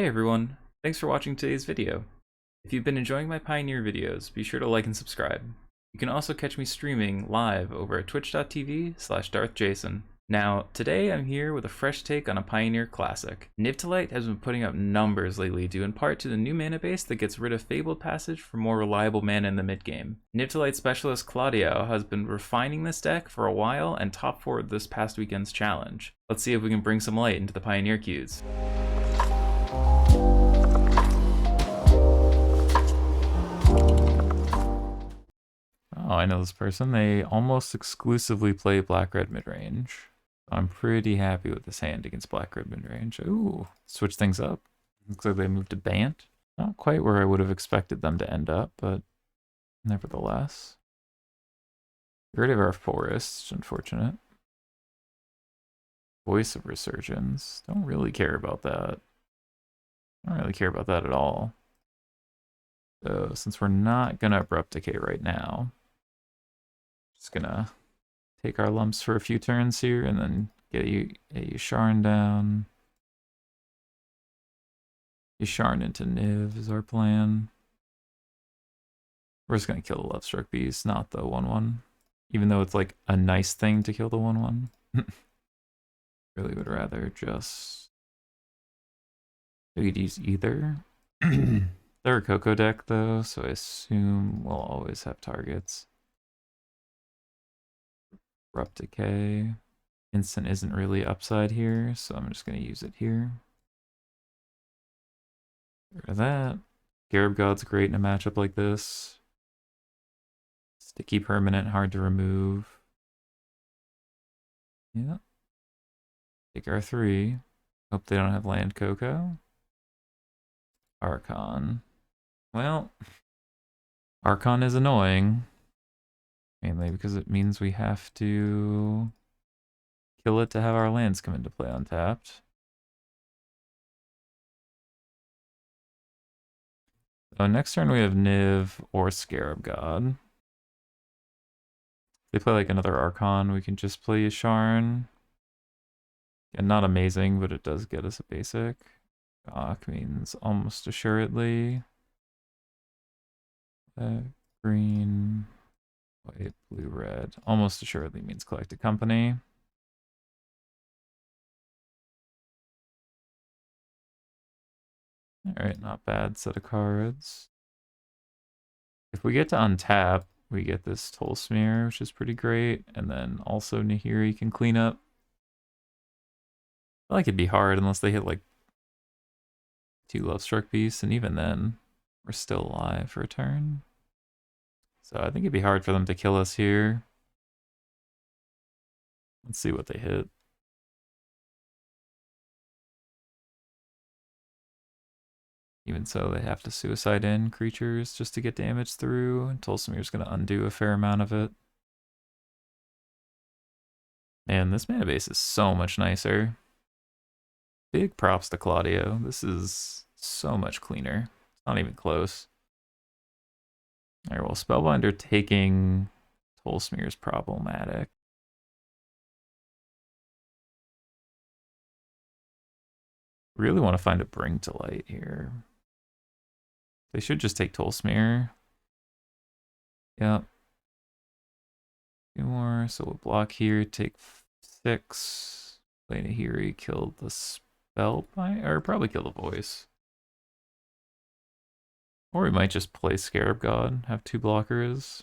Hey everyone, thanks for watching today's video. If you've been enjoying my Pioneer videos, be sure to like and subscribe. You can also catch me streaming live over at twitch.tv/darthjacen. Now, today I'm here with a fresh take on a Pioneer classic. Nivtalite has been putting up numbers lately due in part to the new mana base that gets rid of Fabled Passage for more reliable mana in the mid-game. Nivtalite specialist Claudioh has been refining this deck for a while and top 4'd this past weekend's challenge. Let's see if we can bring some light into the Pioneer queues. Oh, I know this person. They almost exclusively play black-red midrange. I'm pretty happy with this hand against black-red midrange. Ooh, switch things up. Looks like they moved to Bant. Not quite where I would have expected them to end up, but nevertheless. Get rid of our forest, unfortunate. Voice of Resurgence. Don't really care about that. Don't really care about that at all. So since we're not gonna Abrupt Decay right now, just gonna take our lumps for a few turns here and then get a Yasharn down. Yasharn into Niv is our plan. We're just gonna kill the Lovestruck Beast, not the 1/1. Even though it's like a nice thing to kill the 1/1. Really would rather just... We could use either. They're a Coco deck though, so I assume we'll always have targets. Abrupt Decay. Instant isn't really upside here, so I'm just going to use it here. Get rid of that. Scarab God's great in a matchup like this. Sticky permanent, hard to remove. Yeah. Take our 3. Hope they don't have land Coco. Archon. Well, Archon is annoying. Mainly because it means we have to kill it to have our lands come into play untapped. So next turn we have Niv or Scarab God. If they play like another Archon, we can just play Yasharn. And not amazing, but it does get us a basic. Gawk means almost assuredly. Green, white, blue, red. Almost assuredly means collect a company. Alright, not bad set of cards. If we get to untap, we get this Toll Smear, which is pretty great. And then also Nahiri can clean up. I feel like it'd be hard unless they hit like 2 Lovestruck Beasts, and even then, we're still alive for a turn. So I think it'd be hard for them to kill us here. Let's see what they hit. Even so, they have to suicide in creatures just to get damage through, and Tolsmir's going to undo a fair amount of it. And this mana base is so much nicer. Big props to Claudioh. This is so much cleaner. It's not even close. Alright, well, Spellbinder taking Tolsmir is problematic. Really want to find a Bring to Light here. They should just take Tolsmir. Yep. 2 more, so we'll block here, take 6. Play Nahiri, kill the Spellbinder, or probably kill the Voice. Or we might just play Scarab God, have 2 blockers.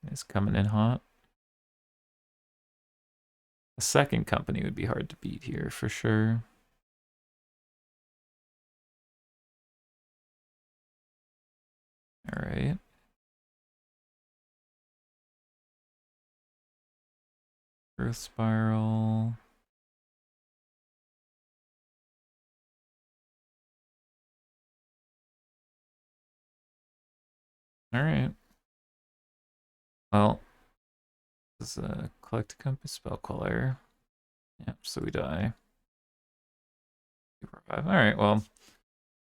It's coming in hot. A second company would be hard to beat here for sure. All right. Growth Spiral. All right. Well, this is a collect a compass spell caller. Yep, so we die. 2, 4, 5. All right, well,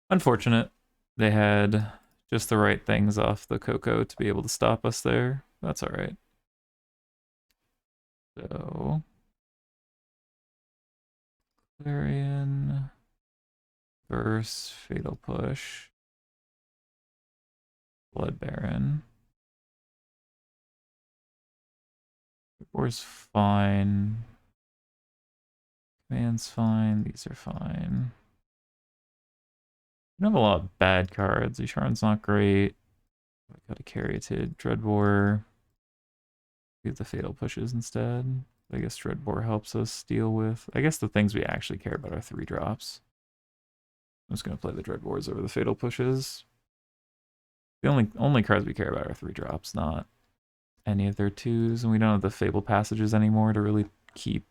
unfortunate. They had just the right things off the Coco to be able to stop us there. That's all right. So Clarion. Burst. Fatal Push. Blood Baron. War's fine. Command's fine. These are fine. We have a lot of bad cards. Isharon's not great. I got a Caryatid. Dreadbore. We have the Fatal Pushes instead. I guess Dreadbore helps us deal with... I guess the things we actually care about are 3-drops. I'm just going to play the Dreadbores over the Fatal Pushes. The only cards we care about are 3-drops, not any of their 2s. And we don't have the Fable Passages anymore to really keep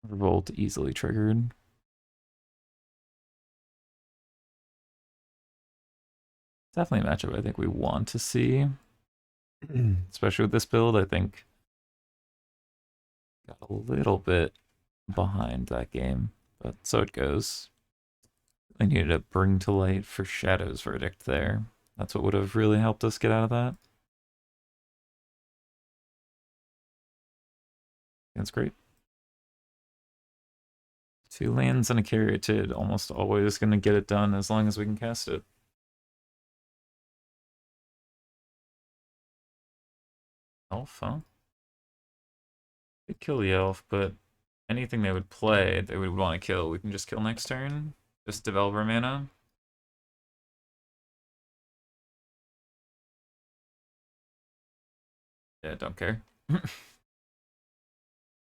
Revolt easily triggered. Definitely a matchup I think we want to see. Especially with this build, I think got a little bit behind that game, but so it goes. I needed a Bring to Light for Shadow's Verdict there. That's what would have really helped us get out of that. That's great. 2 lands and a Caryatid, almost always going to get it done as long as we can cast it. Elf, huh? They'd kill the elf, but anything they would play, they would want to kill. We can just kill next turn. Just develop our mana. Yeah, don't care.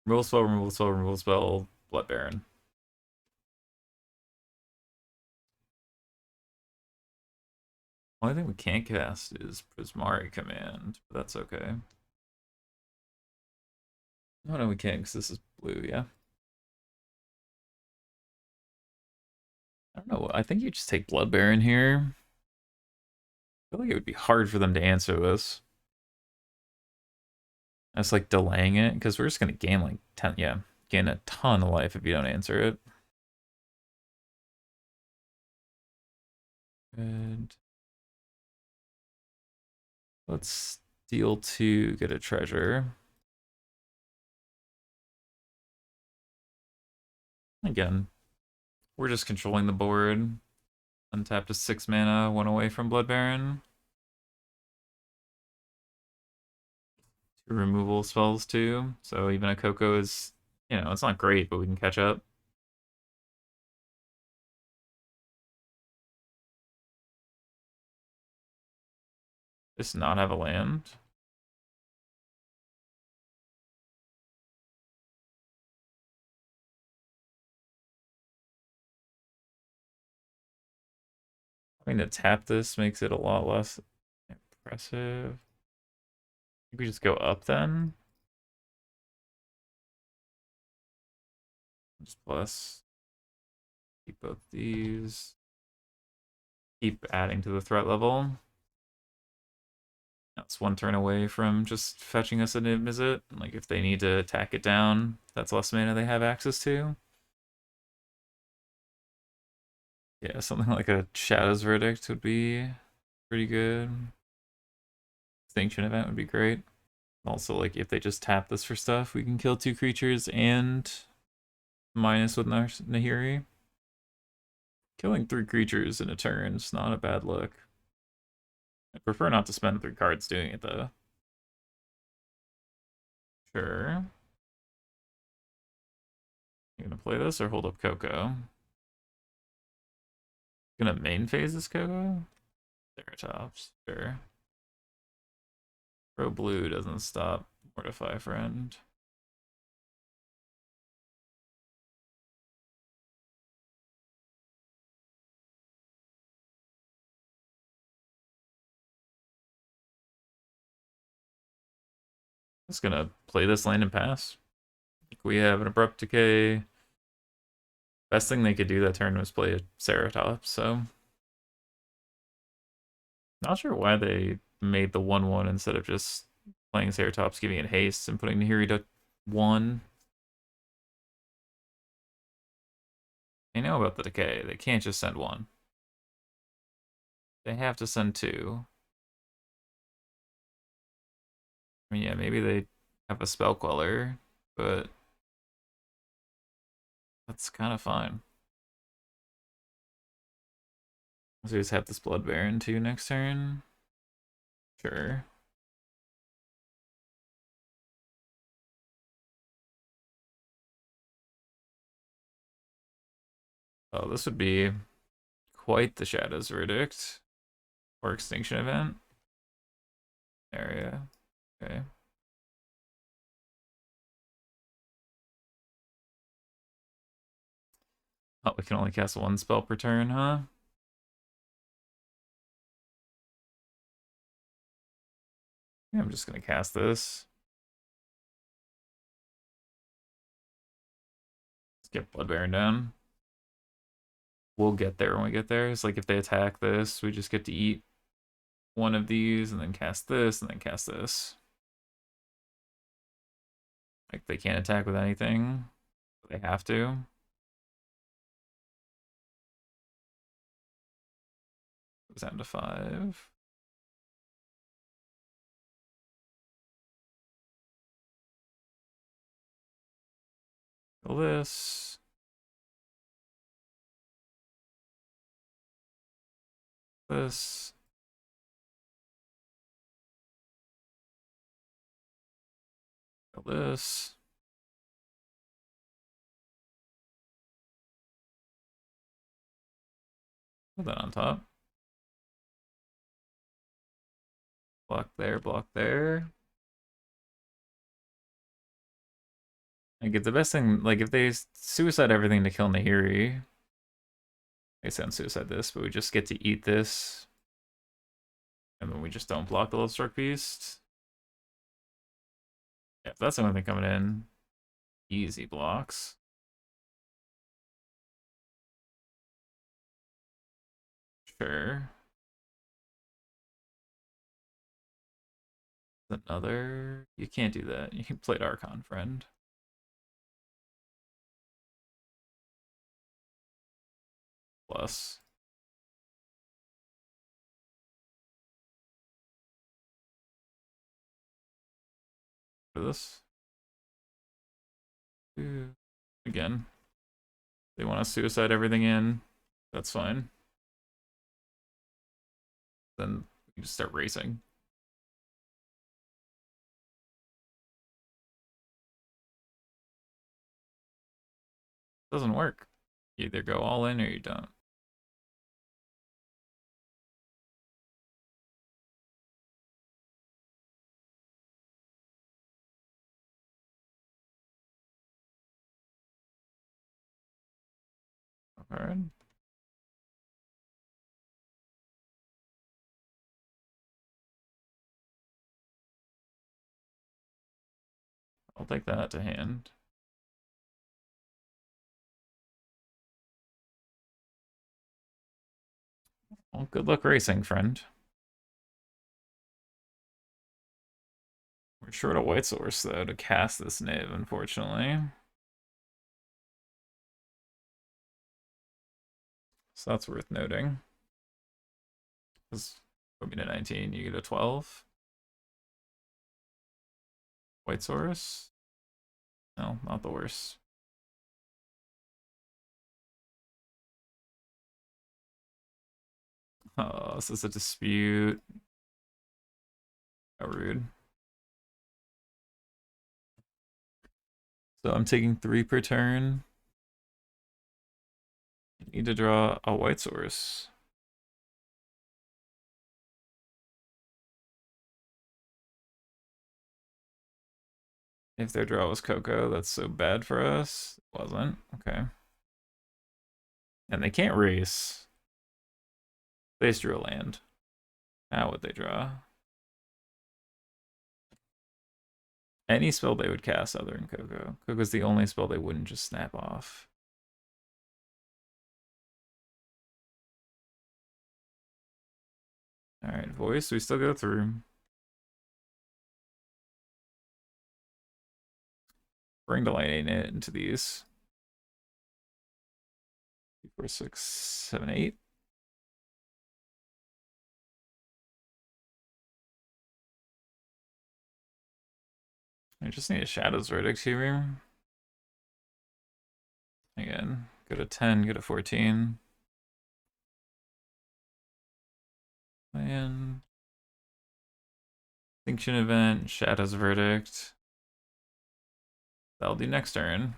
Removal spell, removal spell, removal spell, Blood Baron. Only thing we can't cast is Prismari Command, but that's okay. Oh no, we can't because this is blue, yeah. I don't know, I think you just take Blood Baron here. I feel like it would be hard for them to answer this. That's like delaying it, because we're just gonna gain like 10, yeah, gain a ton of life if you don't answer it. Good. Let's steal 2, get a treasure. Again, we're just controlling the board. Untapped to 6 mana, 1 away from Blood Baron. 2 removal spells too, so even a Coco is, you know, it's not great, but we can catch up. Just not have a land. I mean, to tap this makes it a lot less impressive. I think we just go up then. Just plus. Keep both these. Keep adding to the threat level. That's 1 turn away from just fetching us an Invisit. Like, if they need to attack it down, that's less mana they have access to. Yeah, something like a Shadow's Verdict would be pretty good. Extinction Event would be great. Also, like, if they just tap this for stuff, we can kill 2 creatures and minus with Nahiri. Killing 3 creatures in a turn is not a bad look. I prefer not to spend 3 cards doing it, though. Sure. You gonna play this or hold up Coco? Gonna main phase this Coco? Ceratops, sure. Pro blue doesn't stop Mortify Friend. Just gonna play this land and pass. We have an Abrupt Decay. Best thing they could do that turn was play a Ceratops, so. Not sure why they made the 1/1 instead of just playing Ceratops, giving it haste, and putting Nahiri to 1. They know about the decay. They can't just send 1. They have to send 2. I mean, yeah, maybe they have a Spell Queller, but I don't know. I don't know. I think they just have a Spell Queller. They can't just send 1. They have to send 2. I mean, yeah, maybe they have a Spell Queller, but I don't know. I think they just have a Spell Queller. They can't just send 1. I mean, yeah, maybe they have a Spell Queller, but That's kind of fine. So we just have this Blood Baron too next turn. Sure. Oh, this would be quite the Shadow's Verdict. Or Extinction Event. Area. Okay. Oh, we can only cast one spell per turn, huh? Yeah, I'm just gonna cast this. Let's get Blood Baron down. We'll get there when we get there. It's like if they attack this, we just get to eat one of these and then cast this and then cast this. Like they can't attack with anything. They have to. Goes down to 5. Kill this. This. Kill this. Put that on top. Block there, block there. Like, if the best thing, like, if they suicide everything to kill Nahiri, they sound suicide this, but we just get to eat this. And then we just don't block the Lovestruck Beast. Yeah, if that's the only thing coming in, easy blocks. Sure. Another... You can't do that. You can play Archon, friend. Plus. For this. Again. They want to suicide everything in. That's fine. Then you just start racing. Doesn't work. You either go all in or you don't. Alright. I'll take that to hand. Well, good luck racing, friend. We're short a white source, though, to cast this Niv, unfortunately. So that's worth noting. Because put me to 19, you get a 12. White source? No, not the worst. Oh, this is a dispute. How rude. So I'm taking 3 per turn. I need to draw a white source. If their draw was Coco, that's so bad for us. It wasn't. Okay. And they can't race. They just drew a land. Now what they draw? Any spell they would cast other than Coco. Coco's the only spell they wouldn't just snap off. Alright, voice, we still go through. Bring delighting it into these. 2, 4, 6, 7, 8. I just need a Shadow's Verdict here. Again, go to 10, go to 14. And Extinction Event, Shadow's Verdict. That'll do next turn.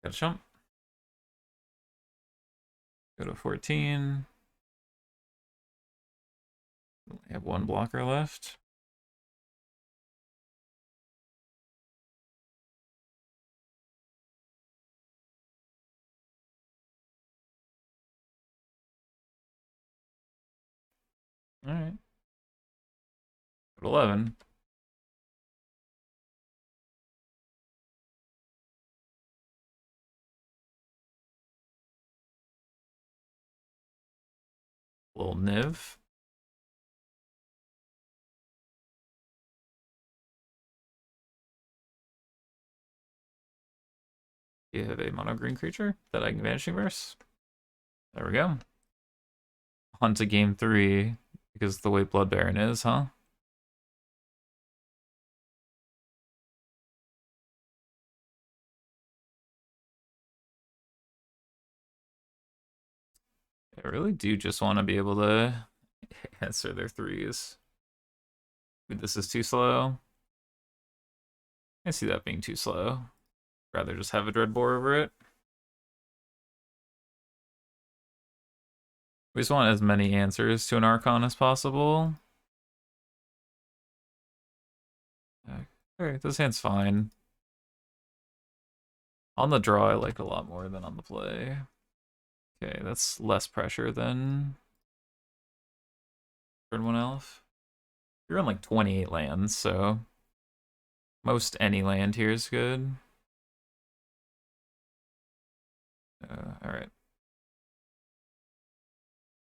Gotta jump. Go to 14. Only have one blocker left. Alright. Go to 11. Little Niv. You have a mono green creature that I can Vanishing Verse. There we go. On to game 3, because the way Blood Baron is, huh? I really do just want to be able to answer their threes. This is too slow. I see that being too slow. Rather just have a Dreadbore over it. We just want as many answers to an Archon as possible. Alright, this hand's fine. On the draw, I like a lot more than on the play. Okay, that's less pressure than turn 1 elf. You're on like 28 lands, so most any land here is good. Alright.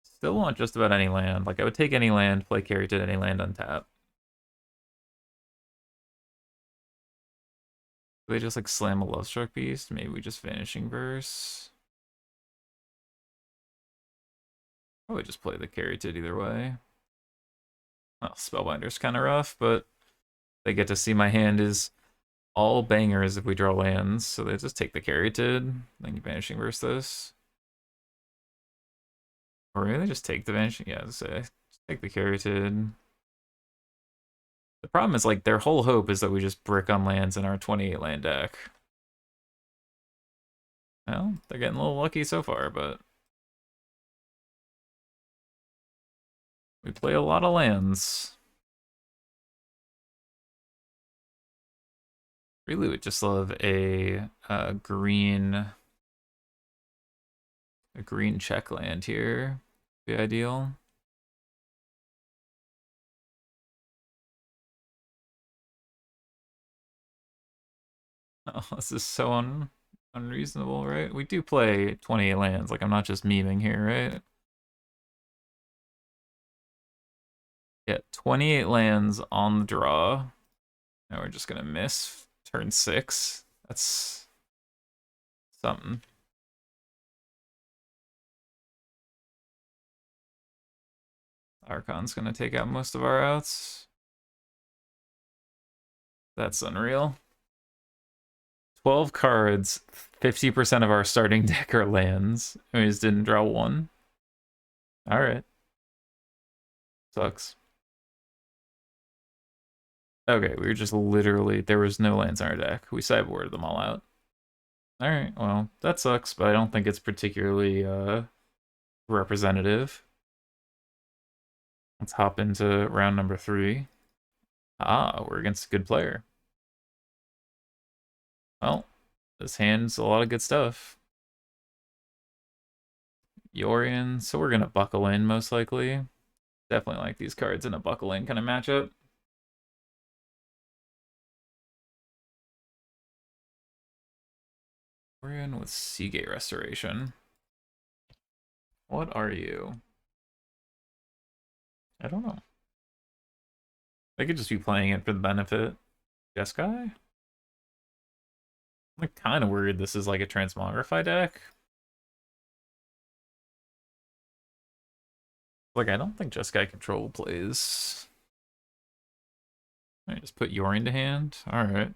Still want just about any land. Like, I would take any land, play carry to any land untap. Do they just like slam a Lovestruck Beast? Maybe we just Vanishing Verse. Probably just play the carry to either way. Well, Spellbinder's kind of rough, but they get to see my hand is all bangers if we draw lands, so they just take the Caryatid, then you Vanishing Verse this. Or really just take the Vanishing, yeah, just take the Caryatid. The problem is, like, their whole hope is that we just brick on lands in our 28 land deck. Well, they're getting a little lucky so far, but we play a lot of lands. Really would just love a green check land here. Be ideal. Oh, this is so unreasonable, right? We do play 28 lands, like I'm not just memeing here, right? Yeah, 28 lands on the draw. Now we're just gonna miss turn 6. That's something. Archon's gonna take out most of our outs. That's unreal. 12 cards, 50% of our starting deck are lands. We just didn't draw one. Alright. Sucks. Okay, we were just literally, there was no lands in our deck. We sideboarded them all out. Alright, well, that sucks, but I don't think it's particularly representative. Let's hop into round number 3. Ah, we're against a good player. Well, this hand's a lot of good stuff. Yorion, so we're gonna buckle in most likely. Definitely like these cards in a buckle in kind of matchup. We're in with Seagate Restoration. What are you? I don't know. They could just be playing it for the benefit. Jeskai? I'm kind of worried this is like a Transmogrify deck. Like, I don't think Jeskai Control plays. I just put Yori into hand. Alright.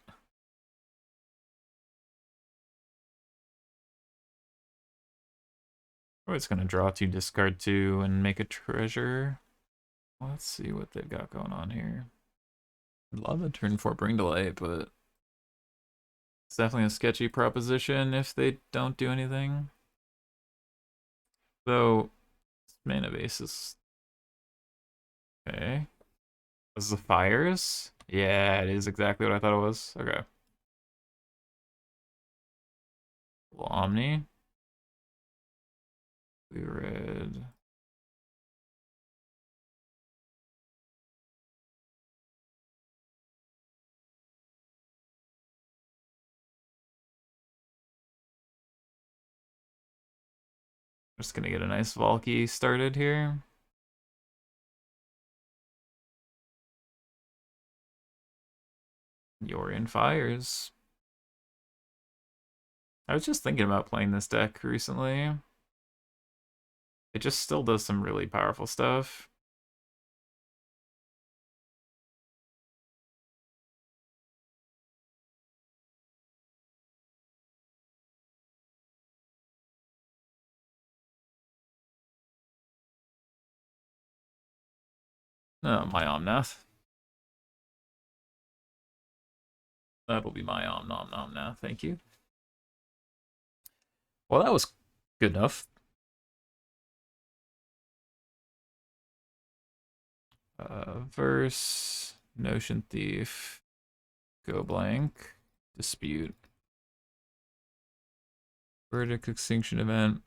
Oh, it's gonna draw 2, discard 2, and make a treasure. Let's see what they've got going on here. I'd love a turn 4 bring to light, but it's definitely a sketchy proposition if they don't do anything. Though, mana base is... Okay. This is the fires? Yeah, it is exactly what I thought it was. Okay. Little Omni. Blue red. Just gonna get a nice Valky started here. Yorion fires. I was just thinking about playing this deck recently. It just still does some really powerful stuff. My Omnath. That'll be my Omnath, thank you. Well, that was good enough. Verse, Notion Thief, Go Blank, Dispute, Verdict, Extinction Event.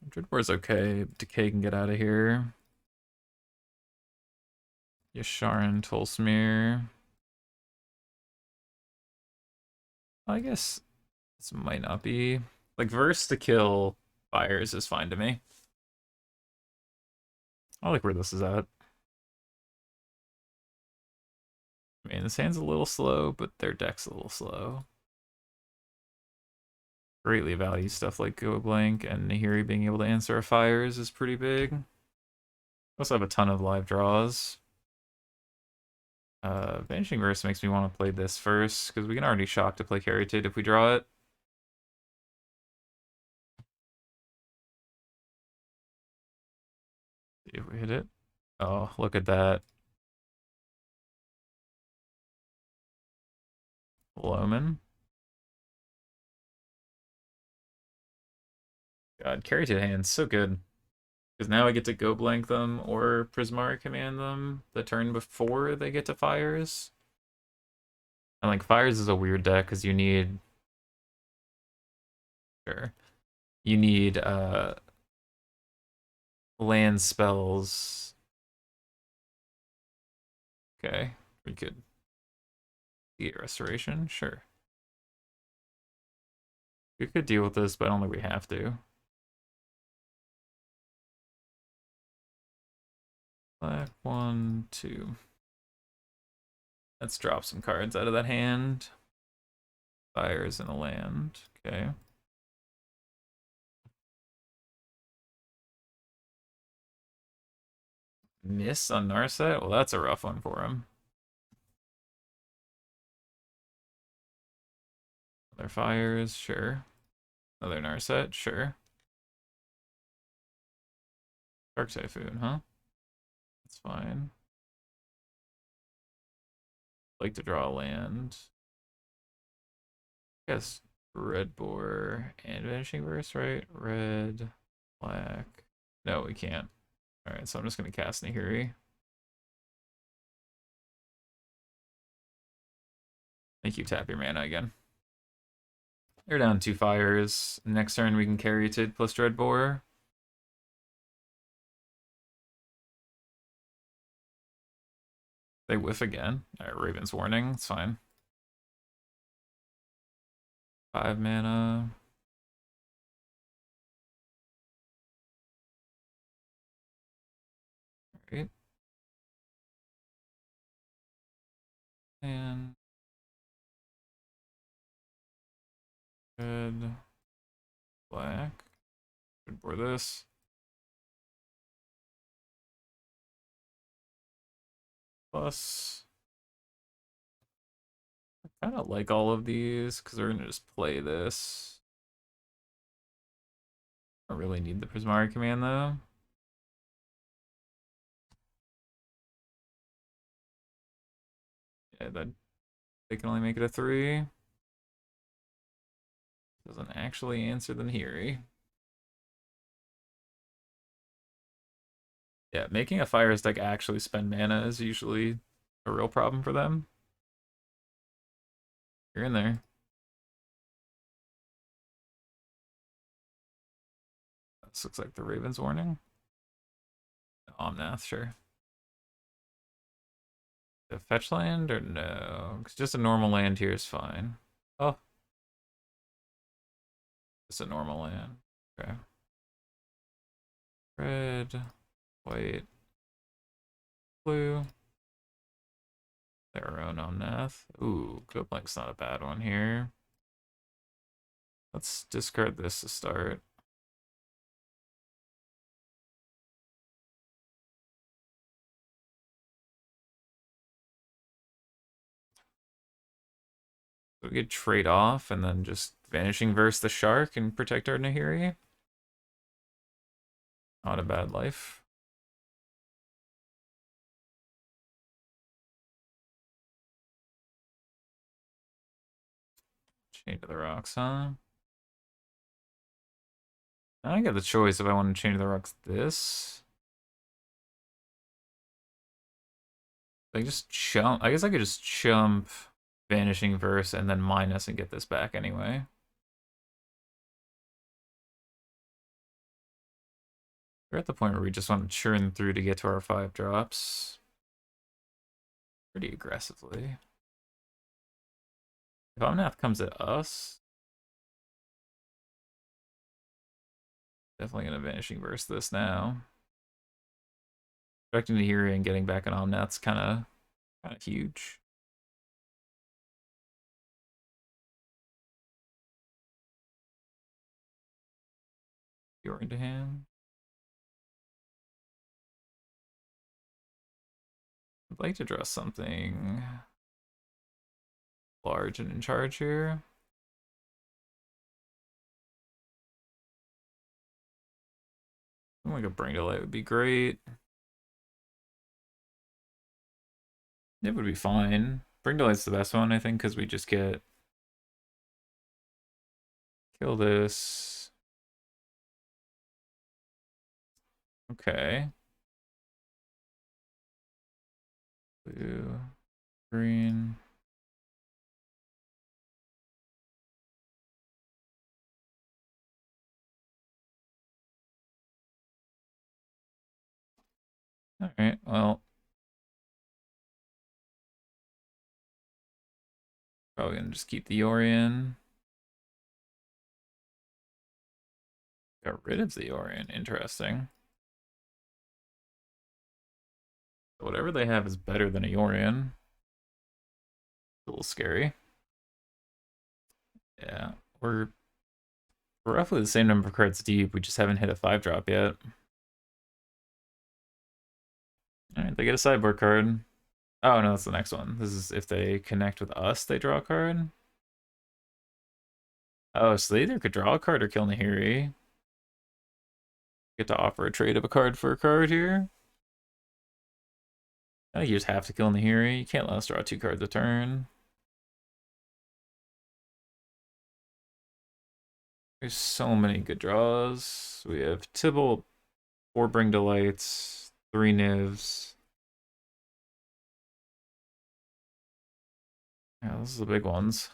Dreadboard's okay. Decay can get out of here. Yasharan, Tolsmere. I guess this might not be... Like, verse to kill fires is fine to me. I like where this is at. I mean, this hand's a little slow, but their deck's a little slow. Greatly value stuff like Go Blank, and Nahiri being able to answer our fires is pretty big. Also have a ton of live draws. Vanishing Verse makes me want to play this first, because we can already shock to play Caryatid if we draw it. See if we hit it. Oh, look at that. Loman. God, Caryatid hand's so good. Because now I get to Go Blank them or Prismari command them the turn before they get to fires. And like fires is a weird deck because you need... Sure. You need land spells. Okay, we could get restoration, sure. We could deal with this, but I don't think we have to. Black 1, 2. Let's drop some cards out of that hand. Fires in a land. Okay. Miss on Narset? Well, that's a rough one for him. Other fires, sure. Another Narset, sure. Dark Typhoon, huh? That's fine. Like to draw a land. I guess Red Boar and Vanishing Verse, right? Red, black. No, we can't. Alright, so I'm just gonna cast Nahiri. Thank you, tap your mana again. They're down 2 fires. Next turn we can carry Tid plus Red Boar. They whiff again. Alright, Raven's Warning, it's fine. 5 mana. Alright. And red, black. Good for this. Plus kind of like all of these because we're gonna just play this. I don't really need the Prismari command though. Yeah, that they can only make it a 3. Doesn't actually answer the Nahiri. Yeah, making a fire deck actually spend mana is usually a real problem for them. You're in there. This looks like the Raven's Warning. Omnath, sure. The fetch land or no? Cause just a normal land here is fine. Oh. Just a normal land. Okay. Red, white, blue. Their own Omnath. Ooh, Coblink's not a bad one here. Let's discard this to start. We could trade off and then just Vanishing Verse the Shark and protect our Nahiri. Not a bad life. Chain to the Rocks, huh? I get the choice if I want to Chain to the Rocks this. Like just chump. I guess I could just chump Vanishing Verse and then minus and get this back anyway. We're at the point where we just want to churn through to get to our 5 drops. Pretty aggressively. If Omnath comes at us, definitely gonna Vanishing Verse this now. Expecting to hear and getting back an Omnath's kind of huge. You're into him. I'd like to draw something large and in charge here. Something like a Bring to Light would be great. It would be fine. Bring to Light's the best one, I think, because we just get kill this. Okay. Blue, green. All right, well. Probably gonna just keep the Yorion. Got rid of the Yorion, interesting. Whatever they have is better than a Yorion. A little scary. Yeah, we're roughly the same number of cards deep. We just haven't hit a 5-drop yet. Alright, they get a sideboard card. Oh, no, that's the next one. This is if they connect with us, they draw a card. Oh, so they either could draw a card or kill Nahiri. Get to offer a trade of a card for a card here. I think you just have to kill Nahiri. You can't let us draw 2 cards a turn. There's so many good draws. We have Tibble, 4 Bring Delights, 3 Nivs. Yeah, those are the big ones.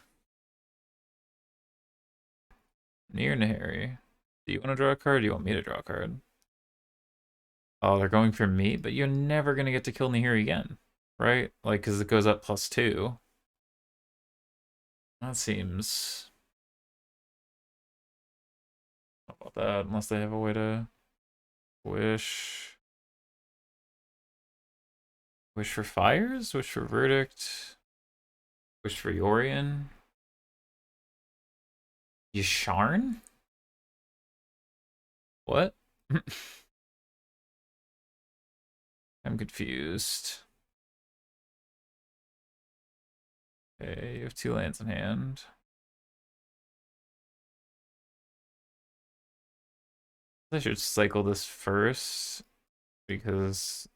Near Nahiri. Do you want to draw a card or do you want me to draw a card? Oh, they're going for me, but you're never going to get to kill Nahiri again, right? Like, because it goes up +2. That seems... How about that? Unless they have a way to wish... Wish for Fires? Wish for Verdict? Wish for Yorion? Yasharn? What? I'm confused. Okay, you have 2 lands in hand. I should cycle this first because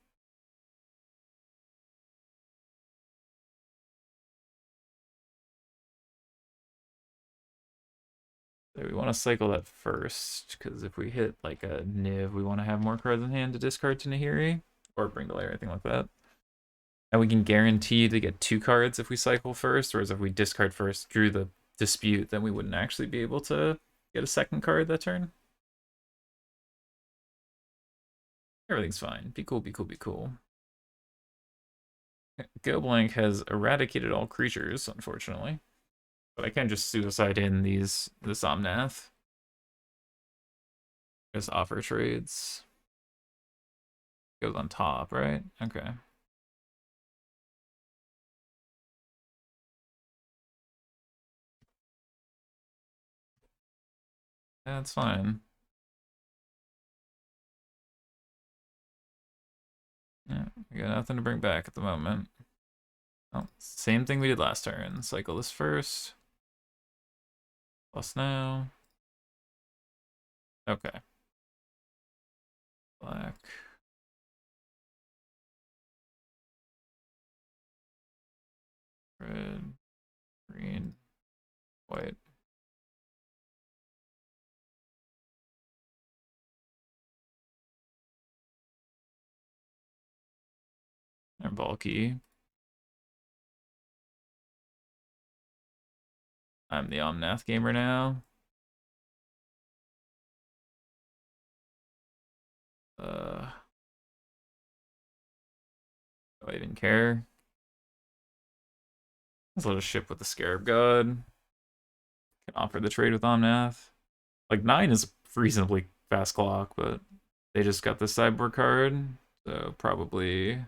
we want to cycle that first because if we hit like a Niv, we want to have more cards in hand to discard to Nahiri or bring to light or anything like that. And we can guarantee to get 2 cards if we cycle first, whereas if we discard first, drew the dispute, then we wouldn't actually be able to get a second card that turn. Everything's fine. Be cool, be cool, be cool. Go Blank has eradicated all creatures, unfortunately. But I can just suicide in this Omnath. Just offer trades. Goes on top, right? Okay. That's fine. Yeah, we got nothing to bring back at the moment. Oh, same thing we did last turn. Cycle this first. Plus now. Okay. Black. Red. Green. White. They're bulky. I'm the Omnath gamer now. I didn't care. Let's let us ship with the Scarab God. Can offer the trade with Omnath. Like 9 is a reasonably fast clock, but they just got the sideboard card, so probably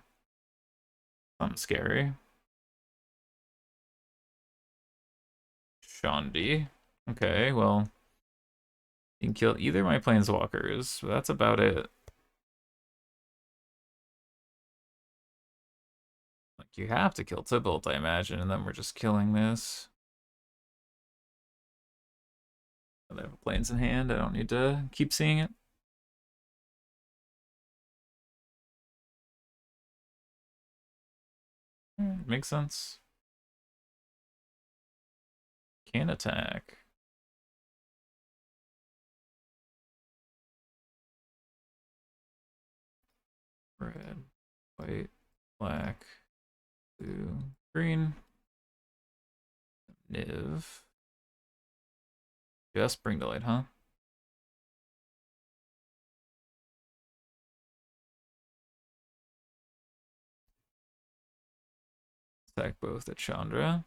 something scary. Shandi. Okay, well, you can kill either of my planeswalkers, but that's about it. Like, you have to kill Tybalt, I imagine, and then we're just killing this. They have a planes in hand, I don't need to keep seeing it. Makes sense. Can attack. Red, white, black, blue, green. Niv. Just bring to light, huh? Attack both at Chandra.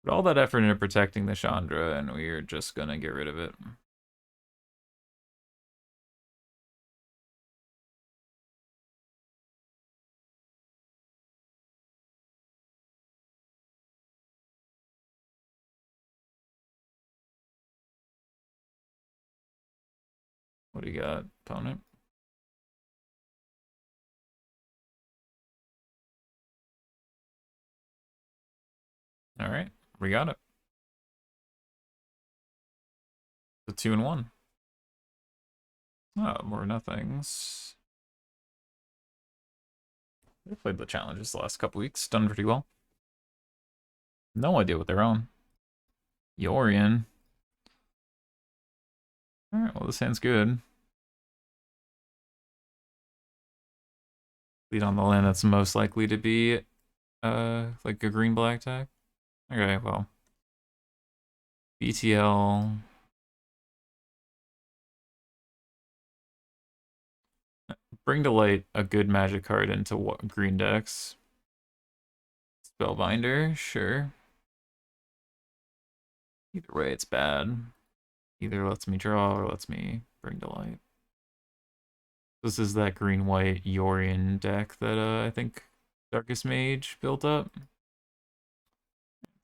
Put all that effort into protecting the Chandra, and we're just gonna get rid of it. What do you got, opponent? Alright, we got it. The 2 and 1. Oh, more nothings. They played the challenges the last couple weeks, done pretty well. No idea what they're on. Yorion. Alright, well, this hand's good. Lead on the land that's most likely to be, like a green-black tag. Okay, well. BTL. Bring to light a good magic card into what green decks. Spellbinder, sure. Either way, it's bad. Either lets me draw or lets me bring to light. This is that green-white Yorion deck that I think Darkest Mage built up.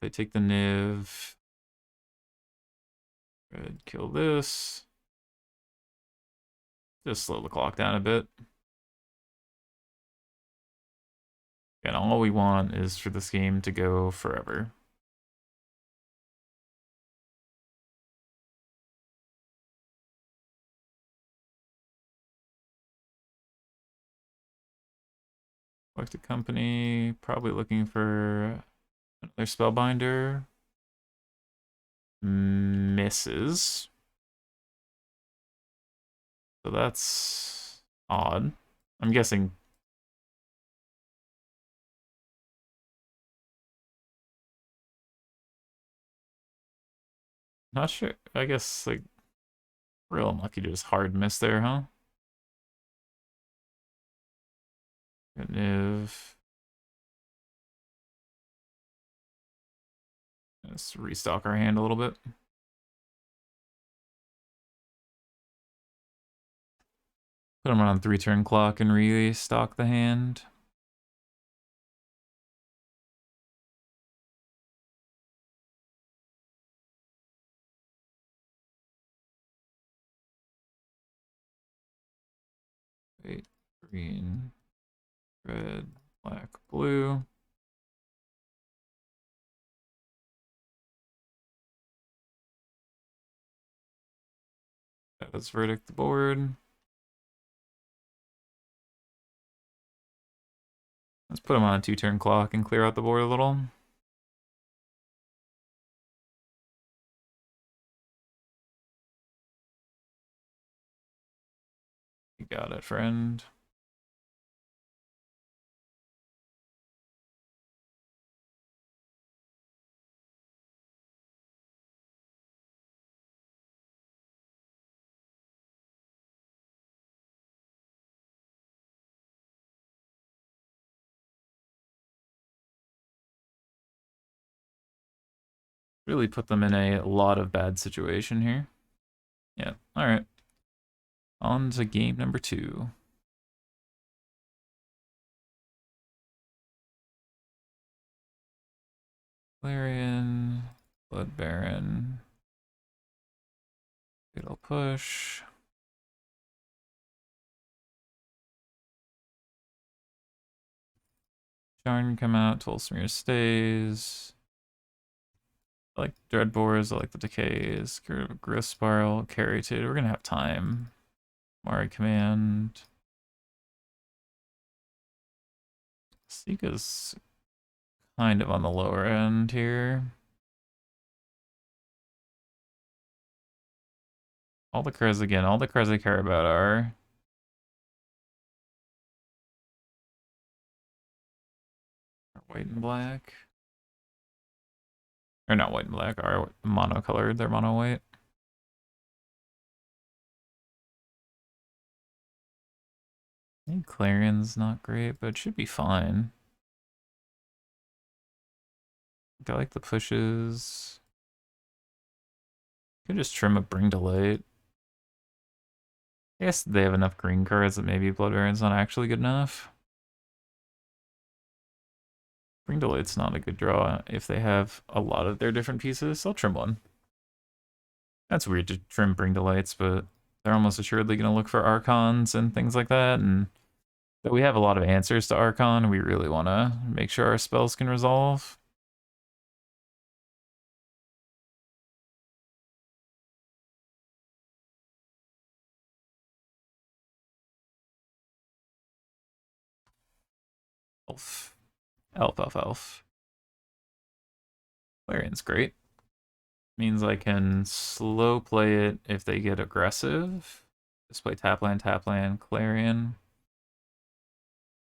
They take the Niv. Red, kill this. Just slow the clock down a bit. And all we want is for this game to go forever. Collected company, probably looking for another spellbinder. Misses. So that's odd. I'm guessing. Not sure. I guess like real unlucky to just hard miss there, huh? And if let's restock our hand a little bit. Put them on 3-turn clock and restock the hand. Wait, green, red, black, blue. Let's verdict the board. Let's put them on a 2-turn clock and clear out the board a little. You got it, friend. Really put them in a lot of bad situation here. Yeah, alright. On to game number 2. Clarion, Blood Baron, Fatal Push. Charn come out, Tolsmere stays. I like Dreadbores, I like the Decays, Growth Spiral, Carried. We're gonna have time. Mari Command. Seeka's kind of on the lower end here. All the cards again, all the cards I care about are white and black. Or not white and black, are mono-colored, they're mono-white. I think Clarion's not great, but it should be fine. I like the pushes. Could just trim a Bring to Light. I guess they have enough green cards that maybe Blood Baron's not actually good enough. Bring to Light's not a good draw if they have a lot of their different pieces. I'll trim one. That's weird to trim Bring to Lights, but they're almost assuredly going to look for Archons and things like that. And though we have a lot of answers to Archon, we really want to make sure our spells can resolve. Elf. Elf, elf, elf. Clarion's great. Means I can slow play it if they get aggressive. Just play tap land, Clarion.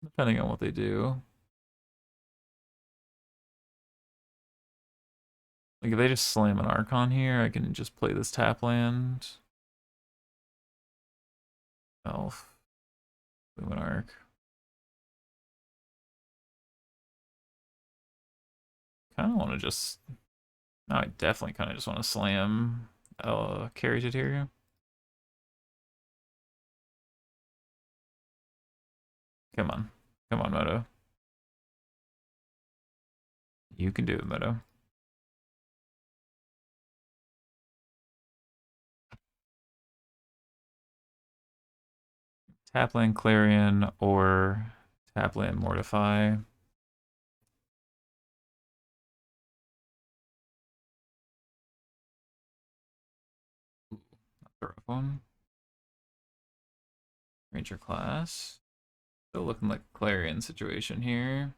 Depending on what they do. Like if they just slam an Archon here, I can just play this tap land. Elf. Lumen Arc. Kind of want to just... No, I definitely kind of just want to slam Carried here. Come on. Come on, Moto. You can do it, Moto. Tapland Clarion or Tapland Mortify. Not the rough one. Ranger class. Still looking like a Clarion situation here.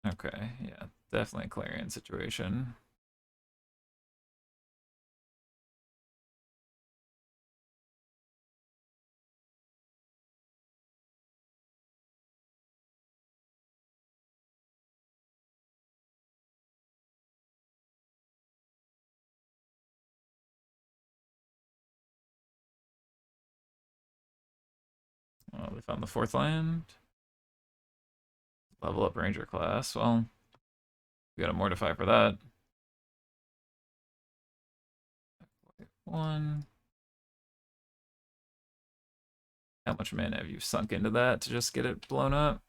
Okay, yeah, definitely a Clarion situation. Oh, we found the fourth land. Level up Ranger class. Well, we got a Mortify for that. One. How much mana have you sunk into that to just get it blown up?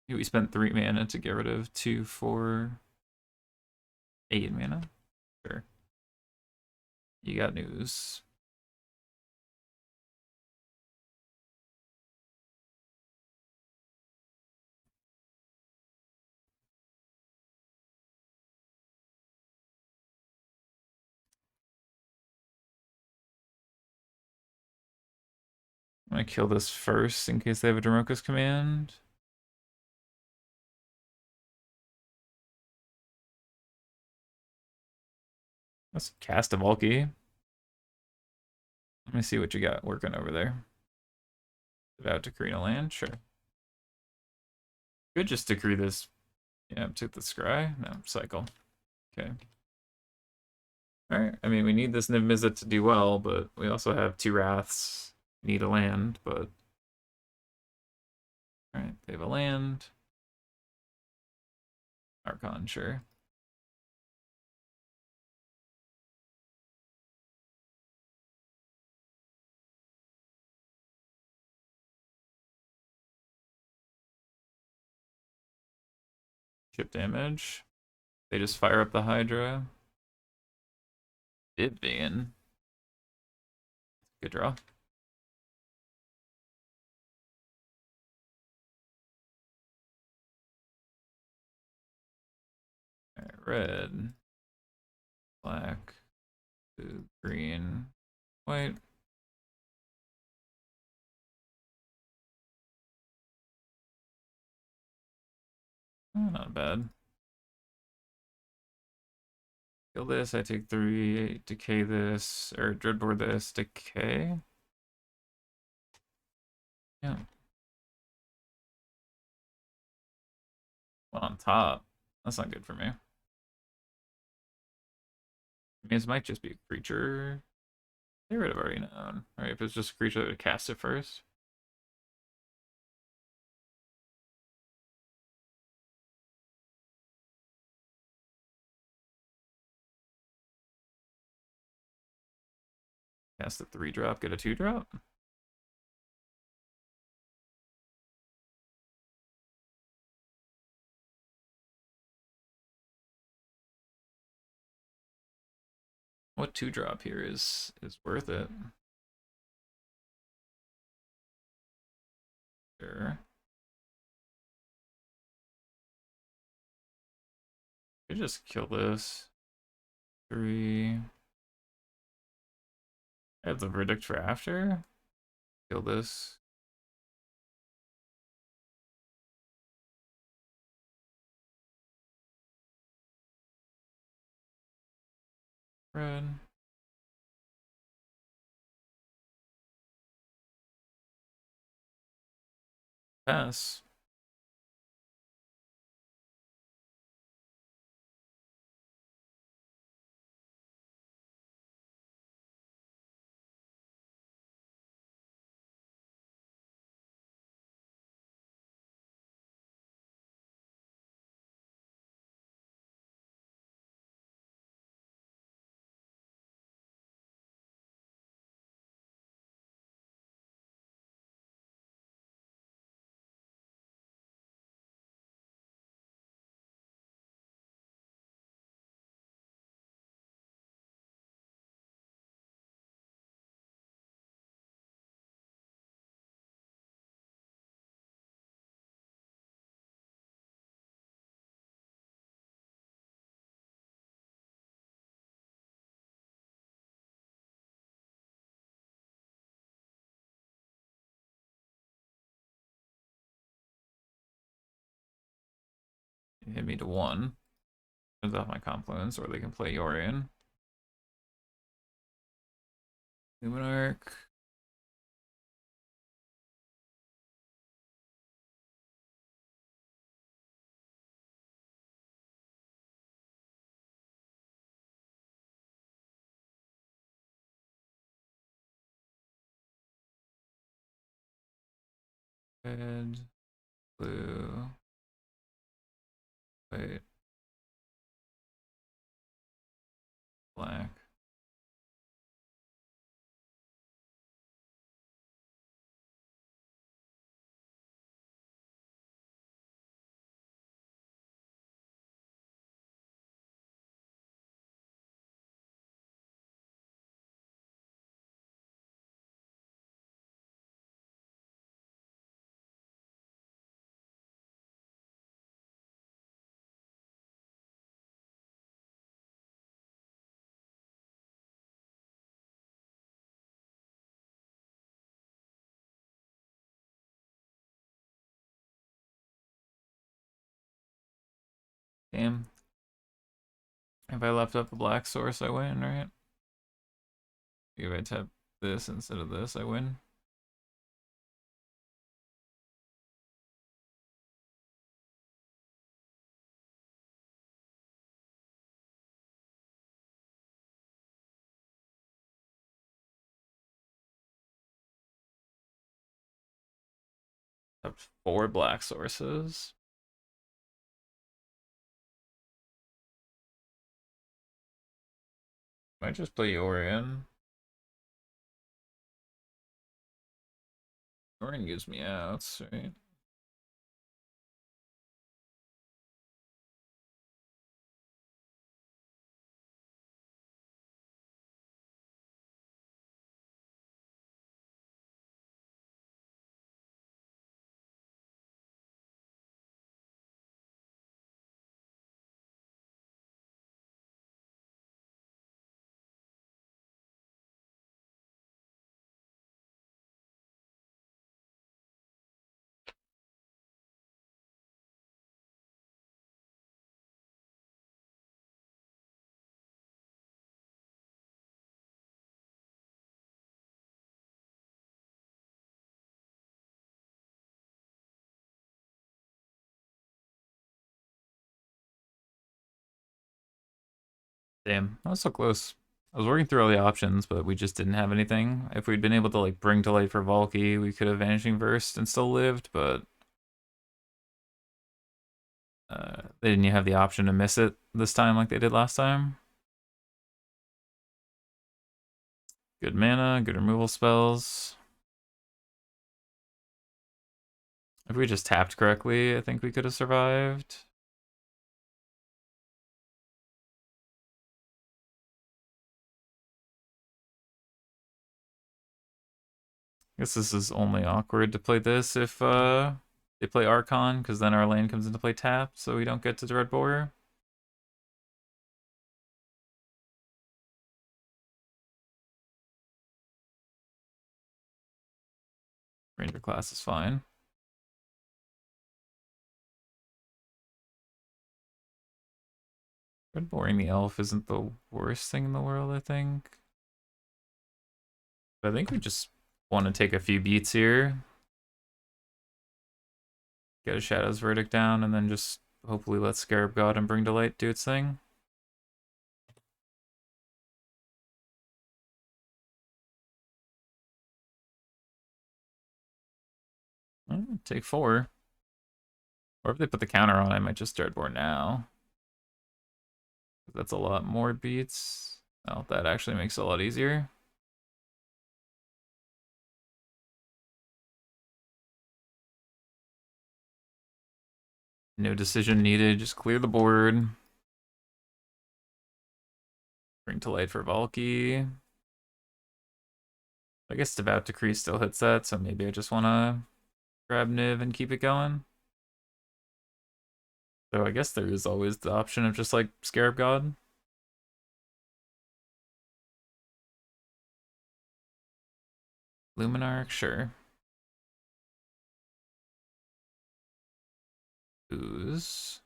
We spent 3 mana to get rid of 2, 4, 8 mana. Sure. You got news. I'm gonna kill this first in case they have a Daroka's command. Let's cast a Valky. Let me see what you got working over there. About to create a land? Sure. Could just decree this. Yeah, to the scry. No, cycle. Okay. Alright, I mean, we need this Niv Mizzet to do well, but we also have 2 Wraths. Need a land, but... Alright, they have a land. Archon, sure. Chip damage. They just fire up the Hydra. Vivian. Good draw. Alright, red. Black. Blue, green. White. Oh, not bad. Kill this, I take 3, decay this, or dreadboard this, decay. Yeah. One on top. That's not good for me. I mean, this might just be a creature. They would have already known. Right, if it's just a creature, they would cast it first. Cast a 3-drop, get a 2-drop. What 2-drop here is worth it? Sure. Could just kill this. 3. I have the verdict for after. Kill this. Red. Pass. hit me to 1. Turns off my confluence, or they can play Yorion. Luminarch. Red, blue, white, black. Damn. If I left up a black source, I win, right? If I tap this instead of this, I win. Up 4 black sources. Might just play Yorion. Yorion gives me outs, right? Damn, that was so close. I was working through all the options, but we just didn't have anything. If we'd been able to like bring to light for Valky, we could have Vanishing Verse and still lived, but they didn't have the option to miss it this time like they did last time. Good mana, good removal spells. If we just tapped correctly, I think we could have survived. I guess this is only awkward to play this if they play Archon, because then our lane comes into play tapped, so we don't get to Dread Boar. Ranger class is fine. Dread Boaring the elf isn't the worst thing in the world, I think. But I think we just want to take a few beats here. Get a Shadow's Verdict down, and then just hopefully let Scarab God and Bring to Light do its thing. Take 4. Or if they put the counter on, I might just Dreadboard now. That's a lot more beats. Oh, that actually makes it a lot easier. No decision needed, just clear the board. Bring to light for Valky. I guess Devout Decree still hits that, so maybe I just want to grab Niv and keep it going. So I guess there is always the option of just like Scarab God. Luminarch, sure. Ooze.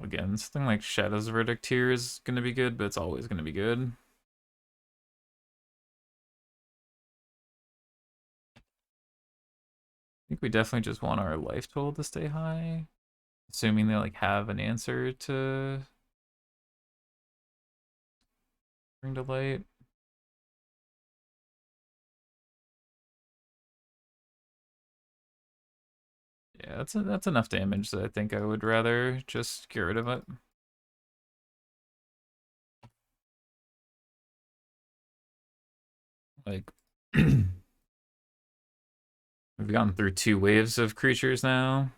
Again, something like Shadow's Verdict here is going to be good, but it's always going to be good. I think we definitely just want our life total to stay high. Assuming they like have an answer to bring to light. Yeah, that's enough damage that I think I would rather just get rid of it. Like, we've gone through 2 waves of creatures now.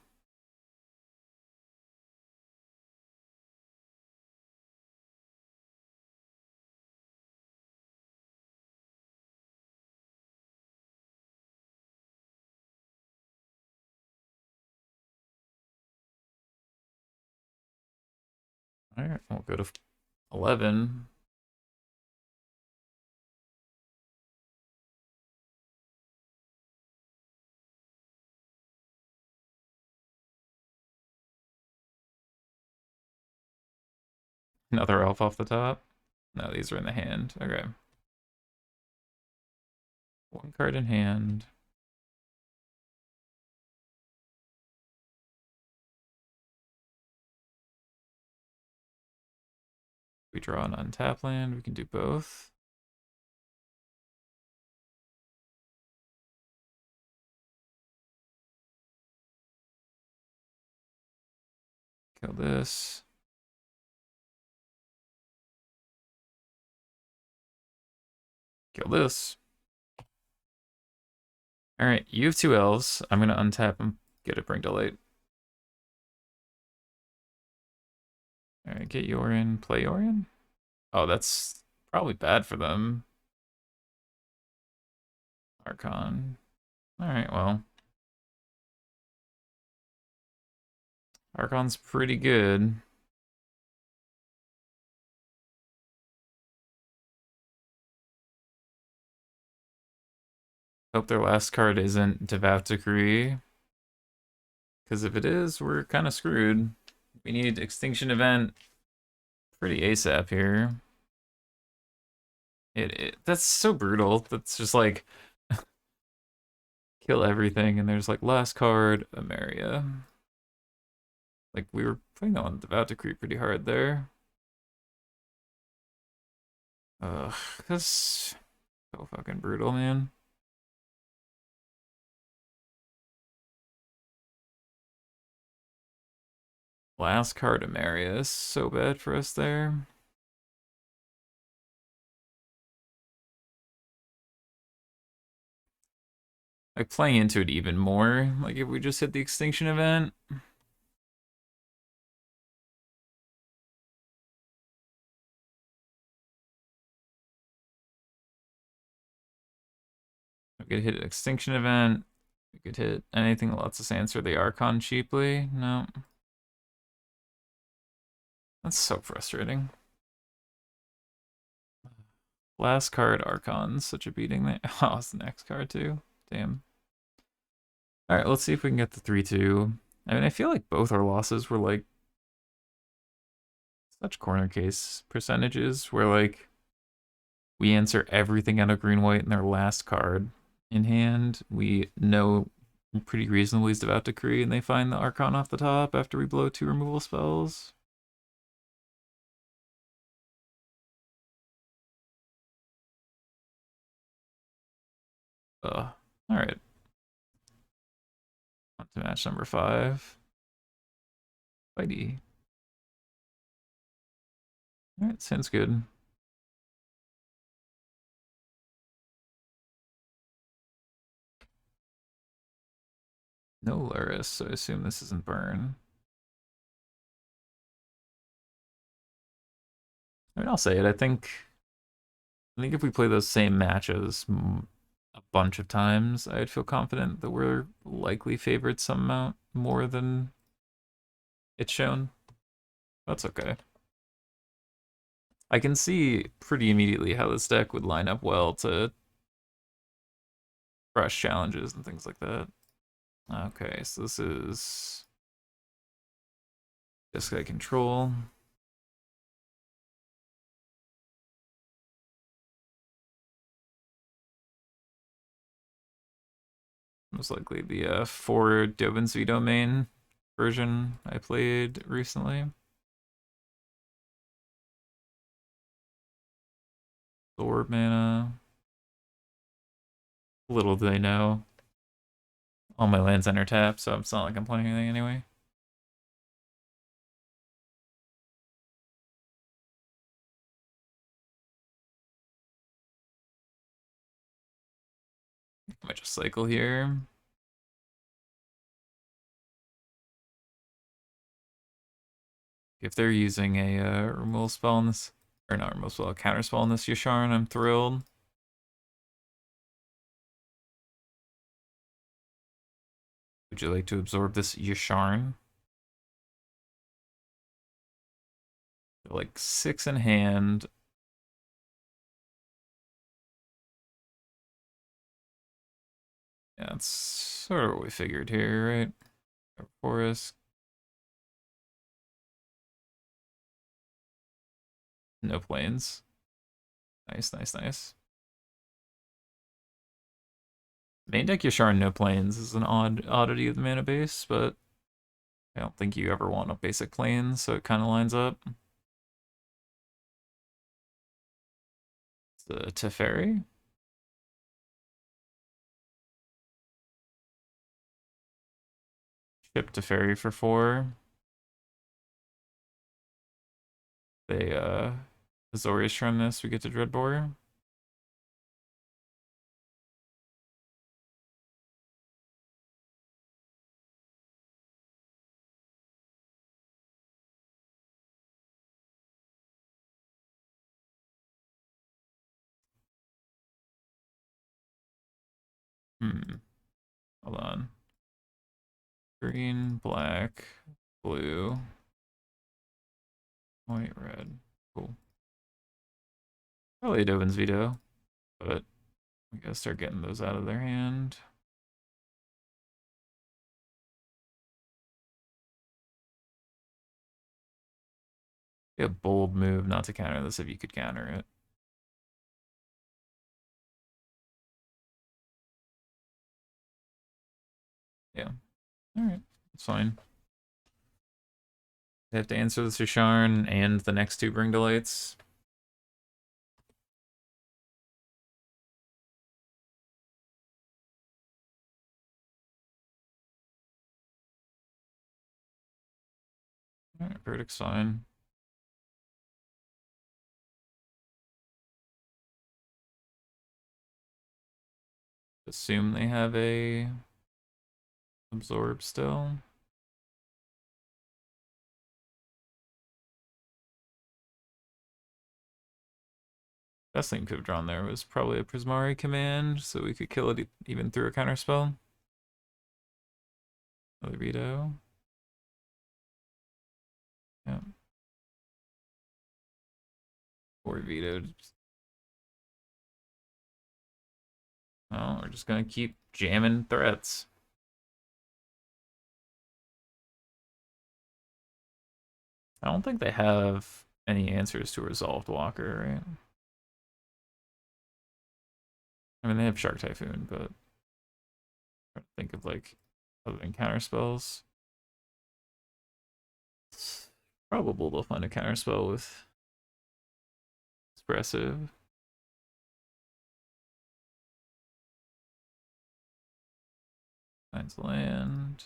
Alright, we'll go to 11. Another elf off the top. No, these are in the hand. Okay. 1 card in hand. We draw an untap land. We can do both. Kill this. Kill this. Alright, you have 2 elves. I'm going to untap and get a Bring to Light. Alright, get Yorion. Play Yorion? Oh, that's probably bad for them. Archon. Alright, well. Archon's pretty good. Hope their last card isn't Devout Decree. Because if it is, we're kind of screwed. We need Extinction Event pretty ASAP here. That's so brutal. That's just like kill everything, and there's like last card, Ameria. Like we were putting on Devout Decree pretty hard there. Ugh, that's so fucking brutal, man. Last card, Ameria, is so bad for us there. Like playing into it even more. Like if we just hit the Extinction Event. We could hit an Extinction Event. We could hit anything that lets us answer the Archon cheaply. No. That's so frustrating. Last card, Archon. Such a beating there. Oh, it's the next card too. Damn. Alright, let's see if we can get the 3-2. I mean, I feel like both our losses were like such corner case percentages where like we answer everything out of green white in their last card in hand. We know pretty reasonably is Devout Decree, and they find the Archon off the top after we blow 2 removal spells. Alright. On to match number 5. Fighty. Alright, sounds good. No Luris, so I assume this isn't burn. I mean, I'll say it. I think if we play those same matches a bunch of times, I'd feel confident that we're likely favored some amount more than it's shown. That's okay. I can see pretty immediately how this deck would line up well to crush challenges and things like that. Okay, so this This guy control. Most likely the 4 Dovin's Veto main version I played recently. Absorb mana. Little do they know. All my lands enter tap, so it's not like I'm playing anything anyway. I might just cycle here. If they're using a removal spell in this, or not removal spell, a counter spell in this Yasharn, I'm thrilled. Would you like to absorb this Yasharn? Like 6 in hand. Yeah, that's sort of what we figured here, right? Forest. No planes. Nice, nice, nice. Main deck Yasharn no planes is an oddity of the mana base, but I don't think you ever want a basic plane, so it kind of lines up. It's the Teferi. Chip Teferi for 4. They Azorius turn this, we get to Dreadbore. Hold on. Green, black, blue, white, red. Cool. Probably Dovin's Veto, but we gotta start getting those out of their hand. Be a bold move not to counter this if you could counter it. Yeah. Alright, that's fine. They have to answer the Yasharn and the next 2 Bring Delights. Alright, verdict's fine. Assume they have a absorb still. Best thing could have drawn there was probably a Prismari command, so we could kill it even through a counter spell. Another veto. Yeah. Or vetoed. Oh, we're just gonna keep jamming threats. I don't think they have any answers to Resolved Walker, right? I mean, they have Shark Typhoon, but I'm trying to think of like other than counter spells. It's probable they'll find a counter spell with Expressive. Finds land.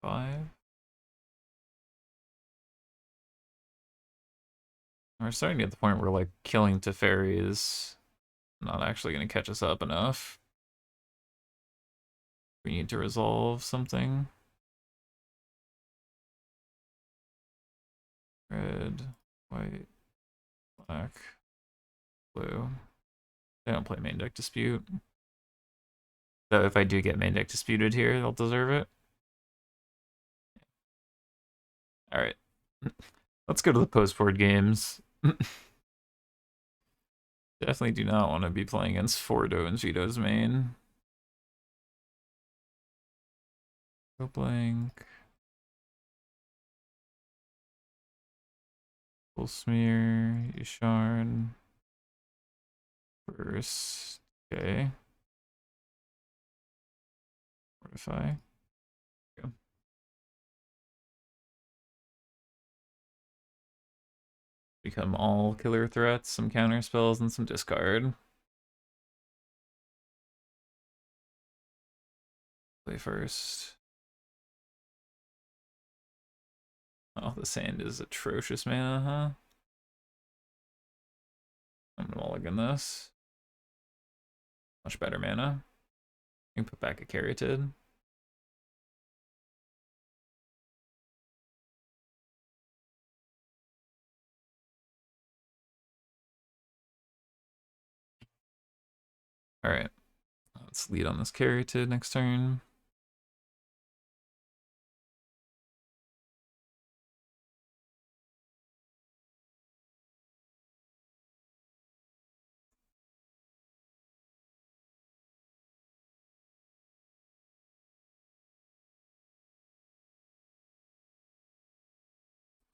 Five. We're starting to get to the point where like killing Teferi is not actually going to catch us up enough. We need to resolve something. Red, white, black, blue. They don't play main deck dispute. So if I do get main deck disputed here, they'll deserve it. Alright. Let's go to the post-board games. Definitely do not want to be playing against Fordo and Vito's main. Go blank. Full smear. Yasharn. Burst. Okay. Fortify. Go. Become all killer threats, some counter spells, and some discard. Play first. Oh, the sand is atrocious mana, huh? I'm gonna mulligan this. Much better mana. You can put back a Caryatid. Alright. Let's lead on this Caryatid next turn.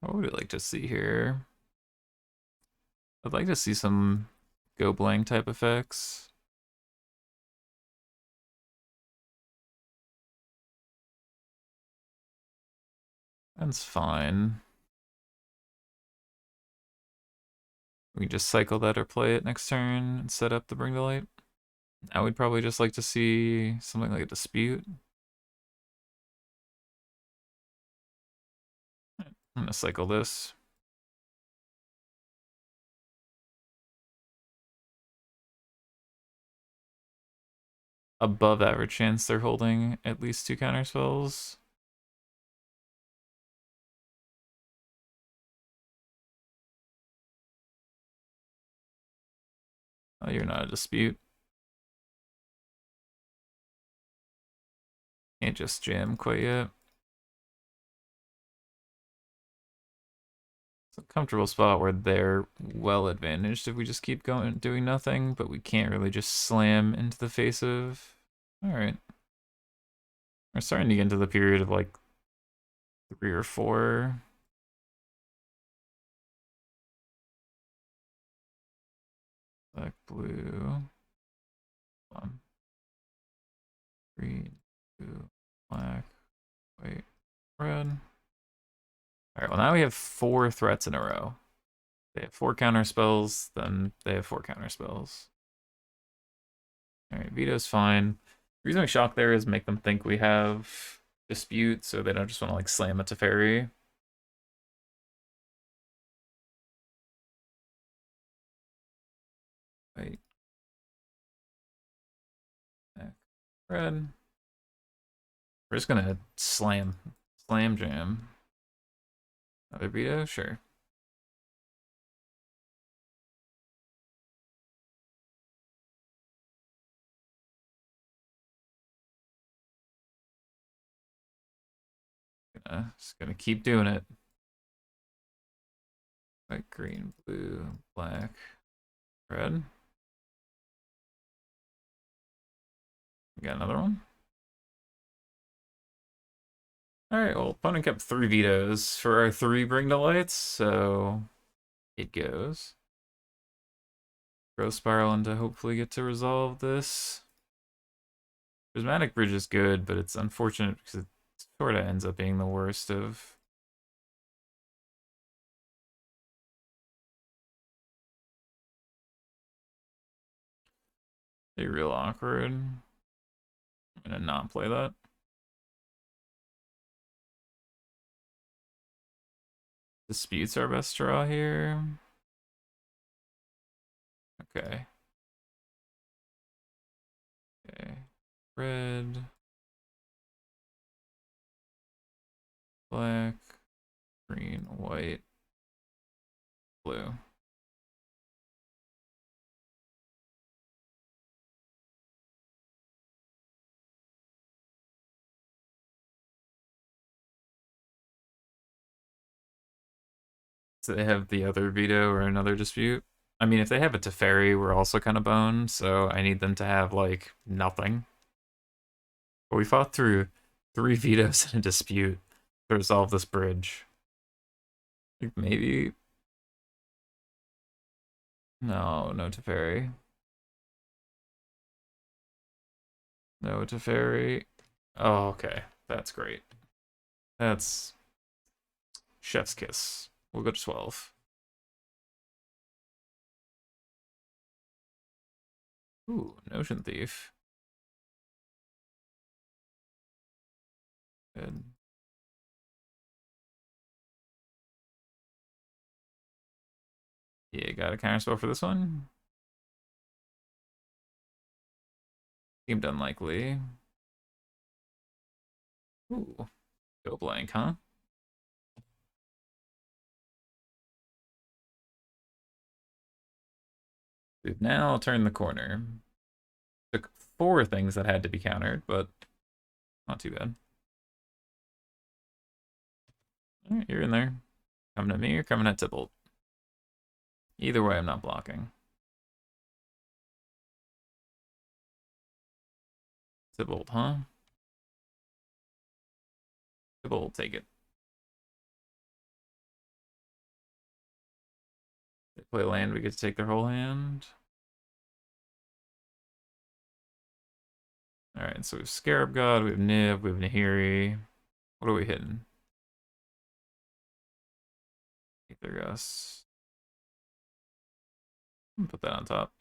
What would I like to see here? I'd like to see some go blank type effects. That's fine. We can just cycle that or play it next turn and set up the Bring to Light. I would probably just like to see something like a Dispute. I'm gonna cycle this. Above average chance they're holding at least 2 counter spells. Oh, you're not a Dispute. Can't just jam quite yet. It's a comfortable spot where they're well advantaged if we just keep going doing nothing, but we can't really just slam into the face of. Alright. We're starting to get into the period of like 3 or 4. Black, blue. One. Green, blue, black, white, red. Alright, well now we have 4 threats in a row. They have 4 counter spells, then they have 4 counter spells. Alright, Vito's fine. The reason we shock there is make them think we have Dispute, so they don't just want to like slam a Teferi. White. Black, red. We're just gonna slam jam. Another Vito? Sure. Just gonna keep doing it. White, green, blue, black, red. We got another one. Alright, well, opponent kept 3 vetoes for our 3 Bring to Lights, so it goes. Growth Spiral and to hopefully get to resolve this. Prismatic Bridge is good, but it's unfortunate because it sort of ends up being the worst of. They're real awkward. I'm gonna not play that. Dispute's our best draw here. Okay. Okay. Red. Black. Green. White. Blue. So they have the other veto or another dispute. I mean, if they have a Teferi, we're also kind of boned, so I need them to have, like, nothing. But we fought through 3 vetoes in a dispute to resolve this bridge. Like, maybe... No, no Teferi. No Teferi. Oh, okay. That's great. That's... Chef's kiss. We'll go to 12. Ooh, Notion Thief. Good. Yeah, got a counterspell for this one. Seemed unlikely. Ooh, go blank, huh? We've now turned the corner. Took 4 things that had to be countered, but not too bad. Alright, you're in there. Coming at me or coming at Tybalt? Either way, I'm not blocking. Tybalt, huh? Tybalt, take it. They play land, we get to take their whole hand. Alright, so we have Scarab God, we have Nib, we have Nahiri. What are we hitting? Aether Gust. Put that on top.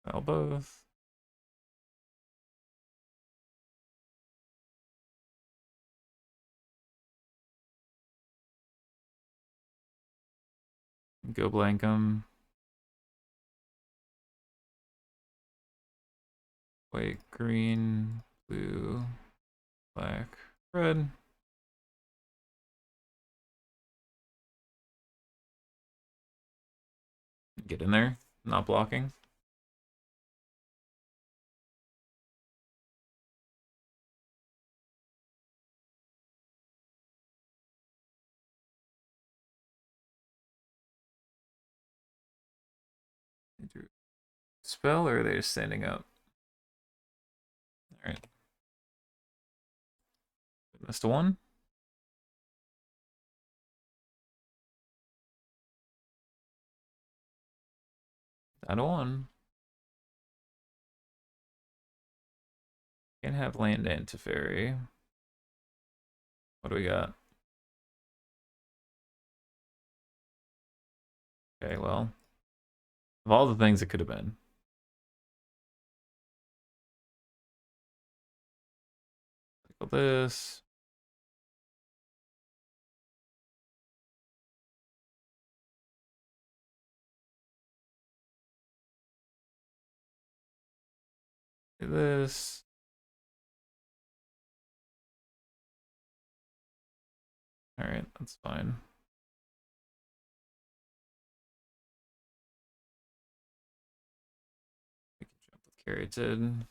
I'll both. Go blank 'em. White, green, blue, black, red. Get in there, not blocking. Spell, or are they just standing up? Alright. Missed a 1. Down to 1. Can't have land and Teferi. What do we got? Okay, well. Of all the things it could have been. Cycle this. Do this. Alright, that's fine. We can jump with Carroted.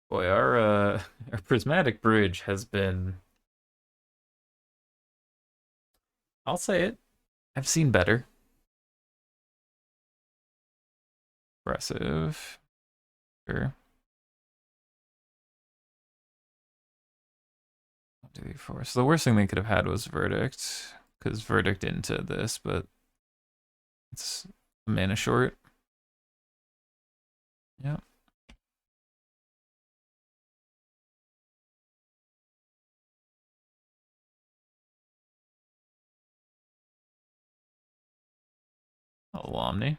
Boy, our prismatic bridge has been, I'll say it, I've seen better. Aggressive. Sure. 1, 2, 3, 4. So the worst thing they could have had was Verdict, because Verdict into this, but it's mana short. Yep. Oh, Omni.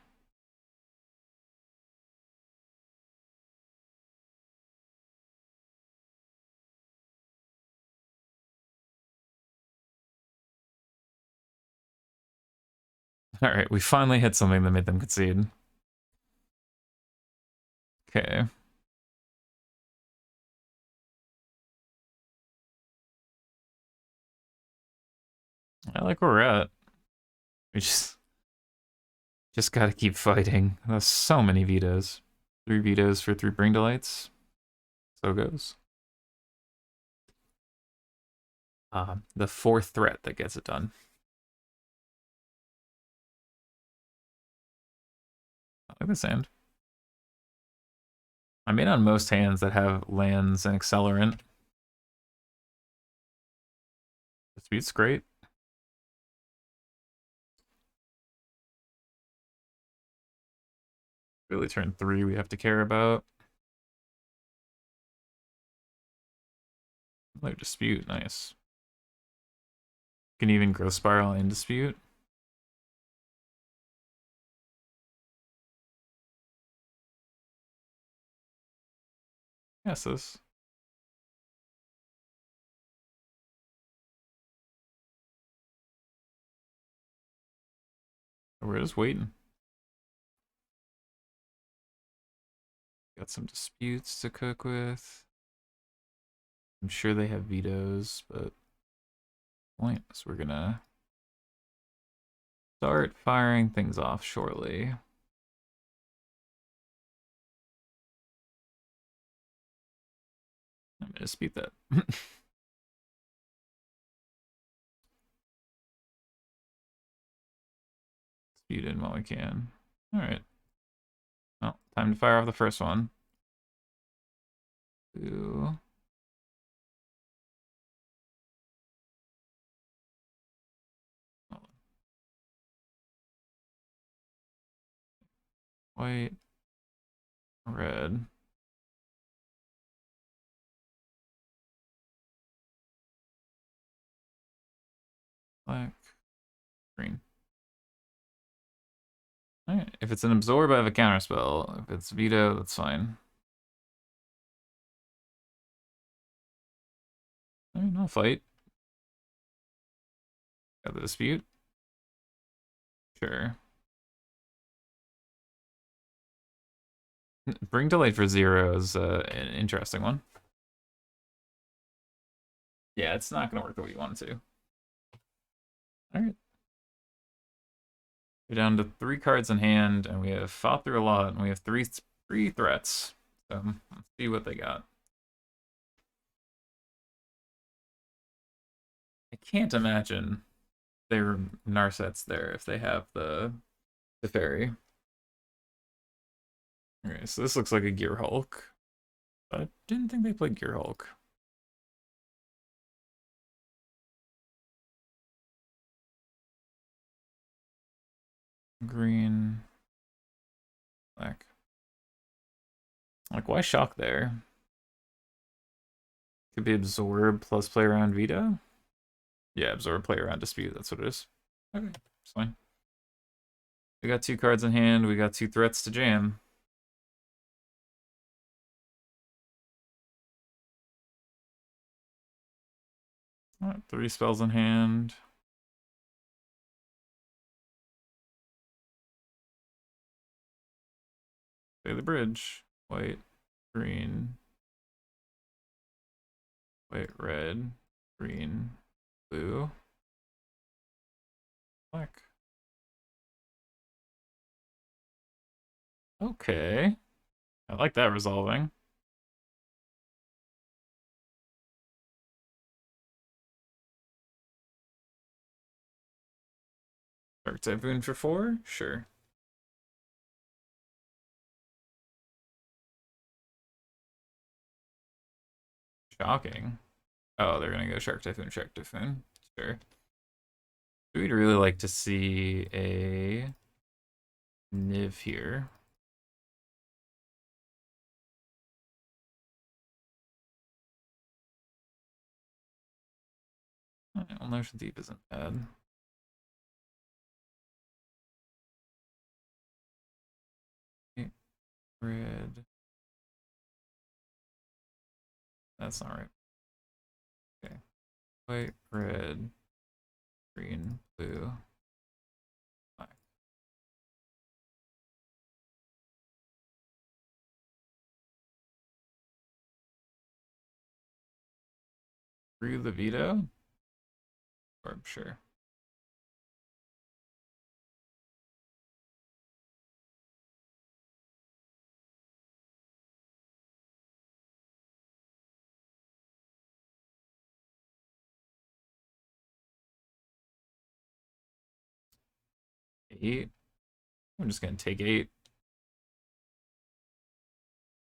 Alright, we finally hit something that made them concede. Okay. I like where we're at. We just gotta keep fighting. There's so many vetoes. 3 vetoes for 3 Bring Delights. So it goes. the fourth threat that gets it done. I like the sand. I mean, on most hands that have lands and accelerant. Dispute's great. Really turn 3 we have to care about. Like dispute, nice. Can even growth spiral and dispute. Yes, this. We're just waiting. Got some disputes to cook with. I'm sure they have vetoes, but pointless. We're gonna start firing things off shortly. I'm gonna dispute that. Dispute in while we can. Alright. Well, time to fire off the first one. Ooh. White. Red. Black. Green. Alright. If it's an absorb, I have a counterspell. If it's veto, that's fine. Alright, I'll fight. Got the dispute? Sure. Bring to light for 0 is an interesting one. Yeah, it's not going to work the way you want it to. Alright. We're down to 3 cards in hand, and we have fought through a lot, and we have three threats. So, let's see what they got. I can't imagine they're Narsets there if they have the fairy. Okay, so this looks like a Gear Hulk. I didn't think they played Gear Hulk. Green. Black. Like, why shock there? Could be absorb plus play around veto? Yeah, absorb play around dispute, that's what it is. Okay, it's fine. We got 2 cards in hand, we got 2 threats to jam. Alright, 3 spells in hand. Play the bridge. White, green, white, red, green, blue, black. Okay. I like that resolving. Dark Typhoon for 4? Sure. Shocking. Oh, they're gonna go Shark Typhoon, Shark Typhoon. Sure. We'd really like to see a Niv here. Notion Deep isn't bad. Red. That's not right. Okay. White, red, green, blue, black. Through the veto? Or sure. 8. I'm just gonna take 8. We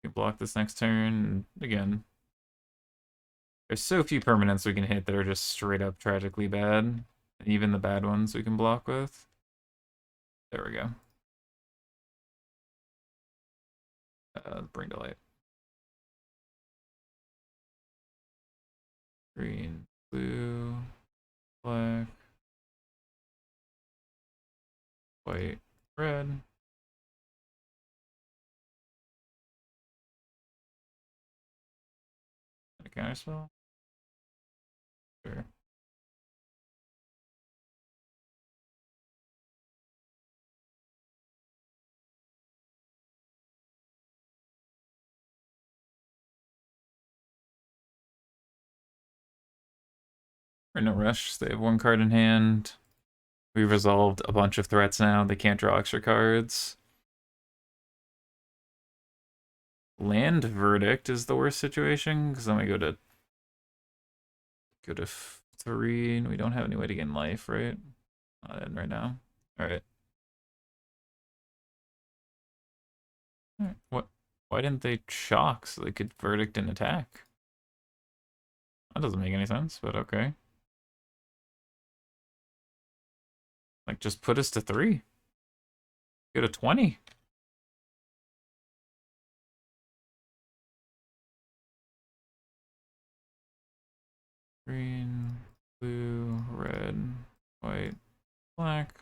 can block this next turn. Again, there's so few permanents we can hit that are just straight up tragically bad. Even the bad ones we can block with. There we go. Bring to light. Green, blue, black, white, red. A counterspell? Sure. We're in no rush. They have 1 card in hand. We've resolved a bunch of threats now. They can't draw extra cards. Land Verdict is the worst situation, because then we go to 3, and we don't have any way to gain life, right? Not in right now. Alright. What? Why didn't they shock so they could verdict and attack? That doesn't make any sense, but okay. Like, just put us to 3. Go to 20. Green, blue, red, white, black.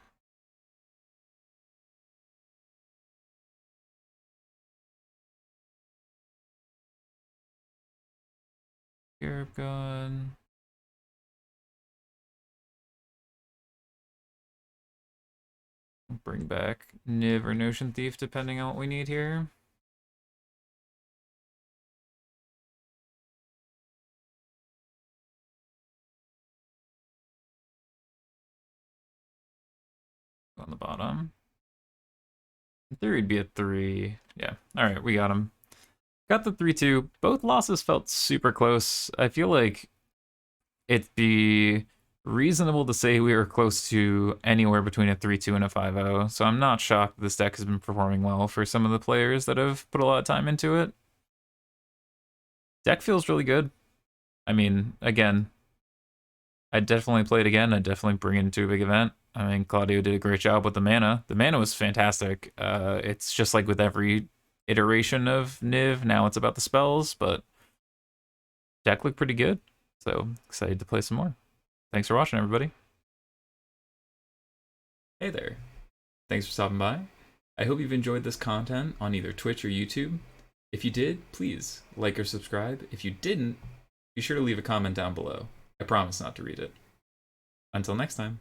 Scarab God. Bring back Niv or Notion Thief depending on what we need here. On the bottom. In theory, it'd be a 3. Yeah. Alright, we got him. Got the 3-2. Both losses felt super close. I feel like it'd be reasonable to say we were close to anywhere between a 3-2 and a 5-0. So I'm not shocked this deck has been performing well for some of the players that have put a lot of time into it. Deck feels really good. I mean, again, I'd definitely play it again. I'd definitely bring it into a big event. I mean, Claudioh did a great job with the mana. The mana was fantastic. It's just like with every iteration of Niv, now it's about the spells, but deck looked pretty good. So excited to play some more. Thanks for watching, everybody. Hey there. Thanks for stopping by. I hope you've enjoyed this content on either Twitch or YouTube. If you did, please like or subscribe. If you didn't, be sure to leave a comment down below. I promise not to read it. Until next time.